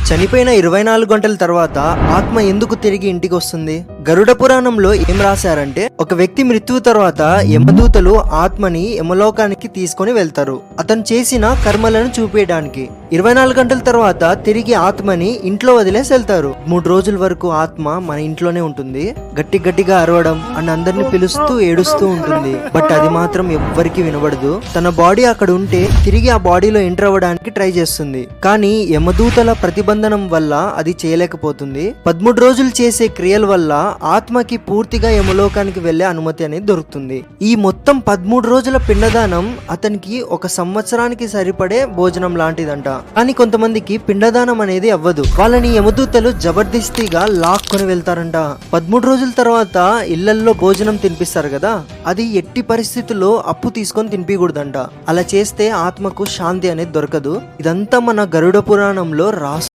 చనిపోయిన 24 గంటల తర్వాత ఆత్మ ఎందుకు తిరిగి ఇంటికి వస్తుంది? గరుడ పురాణంలో ఏం రాశారంటే, ఒక వ్యక్తి మృత్యువు తర్వాత యమదూతలు ఆత్మని యమలోకానికి తీసుకొని వెళ్తారు, అతను చేసిన కర్మలను చూపేయడానికి. 24 గంటల తర్వాత తిరిగి ఆత్మని ఇంట్లో వదిలేసి వెళ్తారు. 3 రోజుల వరకు ఆత్మ మన ఇంట్లోనే ఉంటుంది. గట్టిగా అరవడం అండ్ అందరిని పిలుస్తూ ఏడుస్తూ ఉంటుంది. బట్ అది మాత్రం ఎవ్వరికి వినబడదు. తన బాడీ అక్కడ ఉంటే తిరిగి ఆ బాడీలో ఎంటర్ అవ్వడానికి ట్రై చేస్తుంది. కానీ యమదూతల ప్రతిబంధనం వల్ల అది చేయలేకపోతుంది. 13 రోజులు చేసే క్రియల వల్ల ఆత్మకి పూర్తిగా యమలోకానికి వెళ్లే అనుమతి అనేది దొరుకుతుంది. ఈ మొత్తం 13 రోజుల పిండదానం అతనికి 1 సంవత్సరానికి సరిపడే భోజనం లాంటిదంట. కానీ కొంతమందికి పిండదానం అనేది అవ్వదు. వాళ్ళని యమదూతలు జబర్దస్తిగా లాక్కొని వెళ్తారంట. 13 రోజుల తర్వాత ఇళ్లల్లో భోజనం తినిపిస్తారు కదా, అది ఎట్టి పరిస్థితుల్లో అప్పు తీసుకొని తినిపించకూడదంట. అలా చేస్తే ఆత్మకు శాంతి అనేది దొరకదు. ఇదంతా మన గరుడ పురాణంలో రాసు